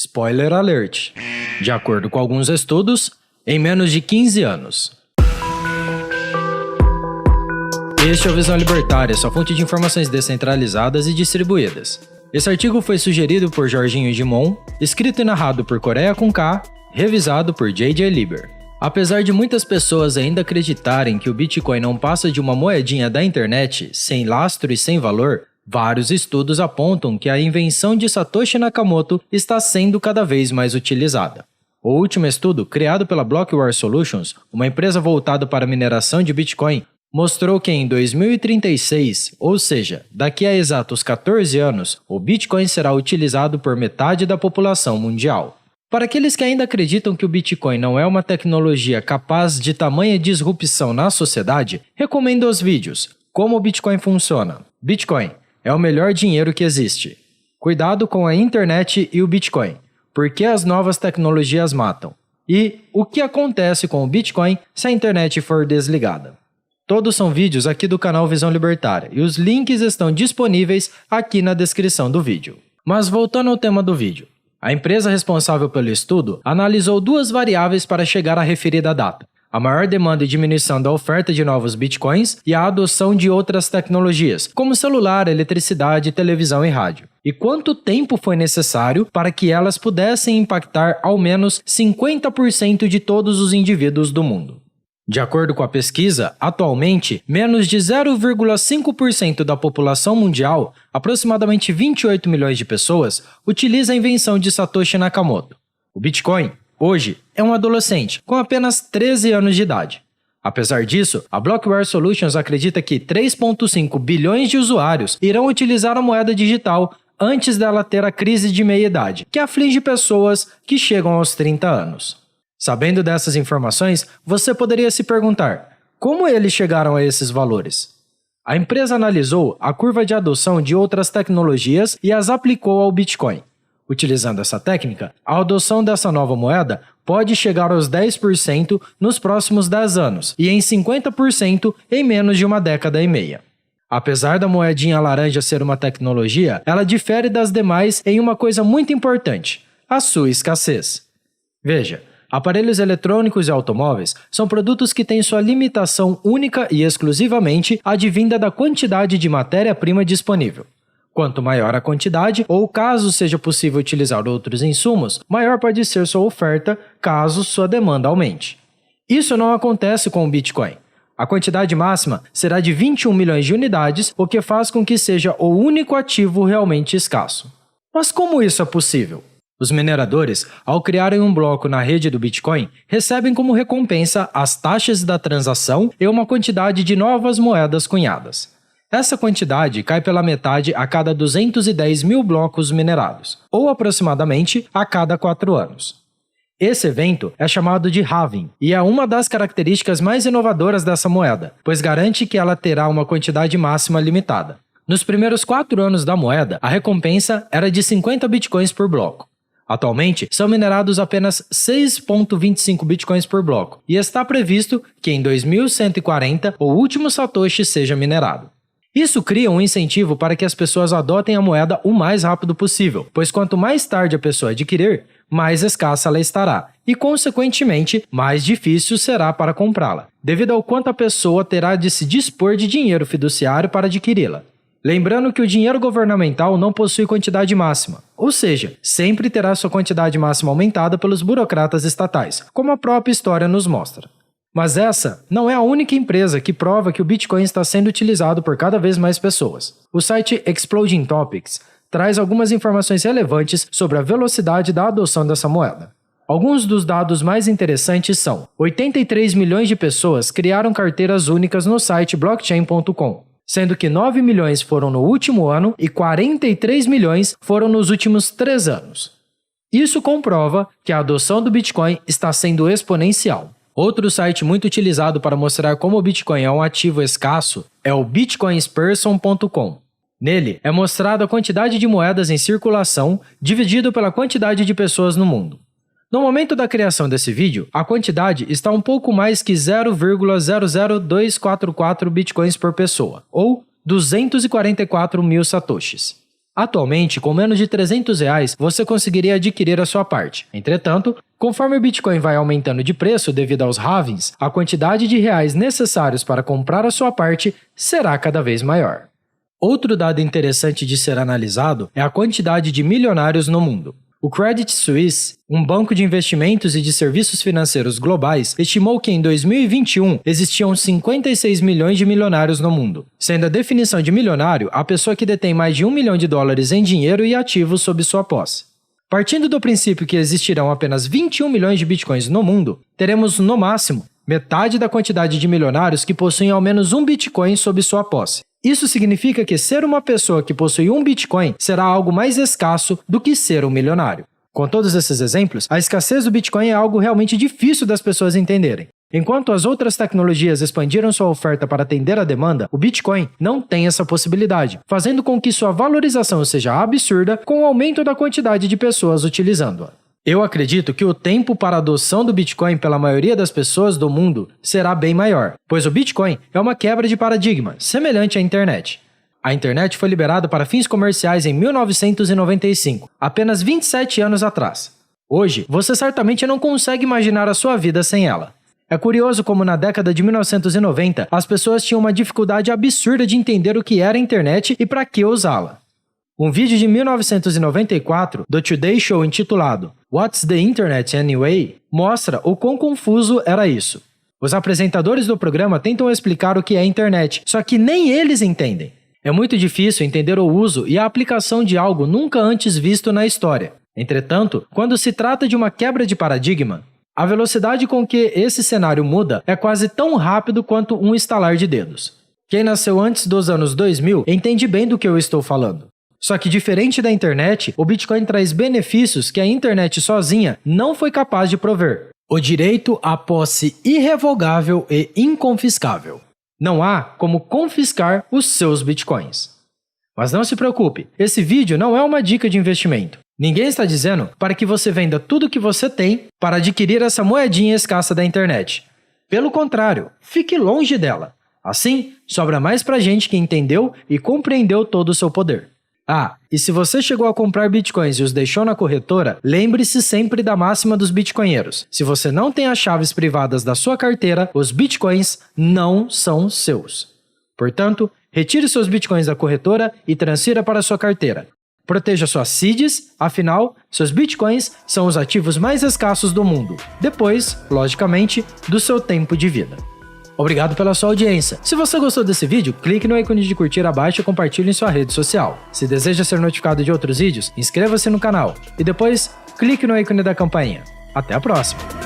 Spoiler alert! De acordo com alguns estudos, em menos de 15 anos. Este é o Visão Libertária, sua fonte de informações descentralizadas e distribuídas. Esse artigo foi sugerido por Jorginho Gimon, escrito e narrado por Coreia com K, revisado por JJ Lieber. Apesar de muitas pessoas ainda acreditarem que o Bitcoin não passa de uma moedinha da internet, sem lastro e sem valor, vários estudos apontam que a invenção de Satoshi Nakamoto está sendo cada vez mais utilizada. O último estudo, criado pela Blockware Solutions, uma empresa voltada para a mineração de Bitcoin, mostrou que em 2036, ou seja, daqui a exatos 14 anos, o Bitcoin será utilizado por metade da população mundial. Para aqueles que ainda acreditam que o Bitcoin não é uma tecnologia capaz de tamanha disrupção na sociedade, recomendo os vídeos Como o Bitcoin Funciona. Bitcoin é o melhor dinheiro que existe. Cuidado com a internet e o Bitcoin. Por que as novas tecnologias matam? E o que acontece com o Bitcoin se a internet for desligada? Todos são vídeos aqui do canal Visão Libertária e os links estão disponíveis aqui na descrição do vídeo. Mas voltando ao tema do vídeo. A empresa responsável pelo estudo analisou duas variáveis para chegar à referida data: a maior demanda e diminuição da oferta de novos bitcoins e a adoção de outras tecnologias, como celular, eletricidade, televisão e rádio. E quanto tempo foi necessário para que elas pudessem impactar ao menos 50% de todos os indivíduos do mundo. De acordo com a pesquisa, atualmente, menos de 0,5% da população mundial, aproximadamente 28 milhões de pessoas, utiliza a invenção de Satoshi Nakamoto. O Bitcoin, hoje, é um adolescente, com apenas 13 anos de idade. Apesar disso, a Blockware Solutions acredita que 3,5 bilhões de usuários irão utilizar a moeda digital antes dela ter a crise de meia-idade, que aflige pessoas que chegam aos 30 anos. Sabendo dessas informações, você poderia se perguntar, como eles chegaram a esses valores? A empresa analisou a curva de adoção de outras tecnologias e as aplicou ao Bitcoin. Utilizando essa técnica, a adoção dessa nova moeda pode chegar aos 10% nos próximos 10 anos e em 50% em menos de uma década e meia. Apesar da moedinha laranja ser uma tecnologia, ela difere das demais em uma coisa muito importante: a sua escassez. Veja, aparelhos eletrônicos e automóveis são produtos que têm sua limitação única e exclusivamente advinda da quantidade de matéria-prima disponível. Quanto maior a quantidade, ou caso seja possível utilizar outros insumos, maior pode ser sua oferta caso sua demanda aumente. Isso não acontece com o Bitcoin. A quantidade máxima será de 21 milhões de unidades, o que faz com que seja o único ativo realmente escasso. Mas como isso é possível? Os mineradores, ao criarem um bloco na rede do Bitcoin, recebem como recompensa as taxas da transação e uma quantidade de novas moedas cunhadas. Essa quantidade cai pela metade a cada 210 mil blocos minerados, ou aproximadamente a cada 4 anos. Esse evento é chamado de halving e é uma das características mais inovadoras dessa moeda, pois garante que ela terá uma quantidade máxima limitada. Nos primeiros 4 anos da moeda, a recompensa era de 50 bitcoins por bloco. Atualmente, são minerados apenas 6,25 bitcoins por bloco, e está previsto que em 2140 o último Satoshi seja minerado. Isso cria um incentivo para que as pessoas adotem a moeda o mais rápido possível, pois quanto mais tarde a pessoa adquirir, mais escassa ela estará, e consequentemente, mais difícil será para comprá-la, devido ao quanto a pessoa terá de se dispor de dinheiro fiduciário para adquiri-la. Lembrando que o dinheiro governamental não possui quantidade máxima, ou seja, sempre terá sua quantidade máxima aumentada pelos burocratas estatais, como a própria história nos mostra. Mas essa não é a única empresa que prova que o Bitcoin está sendo utilizado por cada vez mais pessoas. O site Exploding Topics traz algumas informações relevantes sobre a velocidade da adoção dessa moeda. Alguns dos dados mais interessantes são: 83 milhões de pessoas criaram carteiras únicas no site blockchain.com. Sendo que 9 milhões foram no último ano e 43 milhões foram nos últimos 3 anos. Isso comprova que a adoção do Bitcoin está sendo exponencial. Outro site muito utilizado para mostrar como o Bitcoin é um ativo escasso é o bitcoinsperson.com. Nele é mostrada a quantidade de moedas em circulação dividido pela quantidade de pessoas no mundo. No momento da criação desse vídeo, a quantidade está um pouco mais que 0,00244 bitcoins por pessoa, ou 244 mil satoshis. Atualmente, com menos de R$300, você conseguiria adquirir a sua parte. Entretanto, conforme o Bitcoin vai aumentando de preço devido aos halvings, a quantidade de reais necessários para comprar a sua parte será cada vez maior. Outro dado interessante de ser analisado é a quantidade de milionários no mundo. O Credit Suisse, um banco de investimentos e de serviços financeiros globais, estimou que em 2021 existiam 56 milhões de milionários no mundo, sendo a definição de milionário a pessoa que detém mais de $1 milhão em dinheiro e ativos sob sua posse. Partindo do princípio que existirão apenas 21 milhões de bitcoins no mundo, teremos, no máximo, metade da quantidade de milionários que possuem ao menos um bitcoin sob sua posse. Isso significa que ser uma pessoa que possui um Bitcoin será algo mais escasso do que ser um milionário. Com todos esses exemplos, a escassez do Bitcoin é algo realmente difícil das pessoas entenderem. Enquanto as outras tecnologias expandiram sua oferta para atender a demanda, o Bitcoin não tem essa possibilidade, fazendo com que sua valorização seja absurda com o aumento da quantidade de pessoas utilizando-a. Eu acredito que o tempo para a adoção do Bitcoin pela maioria das pessoas do mundo será bem maior, pois o Bitcoin é uma quebra de paradigma, semelhante à internet. A internet foi liberada para fins comerciais em 1995, apenas 27 anos atrás. Hoje, você certamente não consegue imaginar a sua vida sem ela. É curioso como na década de 1990, as pessoas tinham uma dificuldade absurda de entender o que era a internet e para que usá-la. Um vídeo de 1994 do Today Show intitulado What's the Internet Anyway? Mostra o quão confuso era isso. Os apresentadores do programa tentam explicar o que é a internet, só que nem eles entendem. É muito difícil entender o uso e a aplicação de algo nunca antes visto na história. Entretanto, quando se trata de uma quebra de paradigma, a velocidade com que esse cenário muda é quase tão rápido quanto um estalar de dedos. Quem nasceu antes dos anos 2000 entende bem do que eu estou falando. Só que diferente da internet, o Bitcoin traz benefícios que a internet sozinha não foi capaz de prover. O direito à posse irrevogável e inconfiscável. Não há como confiscar os seus Bitcoins. Mas não se preocupe, esse vídeo não é uma dica de investimento. Ninguém está dizendo para que você venda tudo o que você tem para adquirir essa moedinha escassa da internet. Pelo contrário, fique longe dela. Assim, sobra mais para gente que entendeu e compreendeu todo o seu poder. Ah, e se você chegou a comprar bitcoins e os deixou na corretora, lembre-se sempre da máxima dos bitcoinheiros. Se você não tem as chaves privadas da sua carteira, os bitcoins não são seus. Portanto, retire seus bitcoins da corretora e transfira para a sua carteira. Proteja suas seeds, afinal, seus bitcoins são os ativos mais escassos do mundo. Depois, logicamente, do seu tempo de vida. Obrigado pela sua audiência. Se você gostou desse vídeo, clique no ícone de curtir abaixo e compartilhe em sua rede social. Se deseja ser notificado de outros vídeos, inscreva-se no canal. E depois, clique no ícone da campainha. Até a próxima!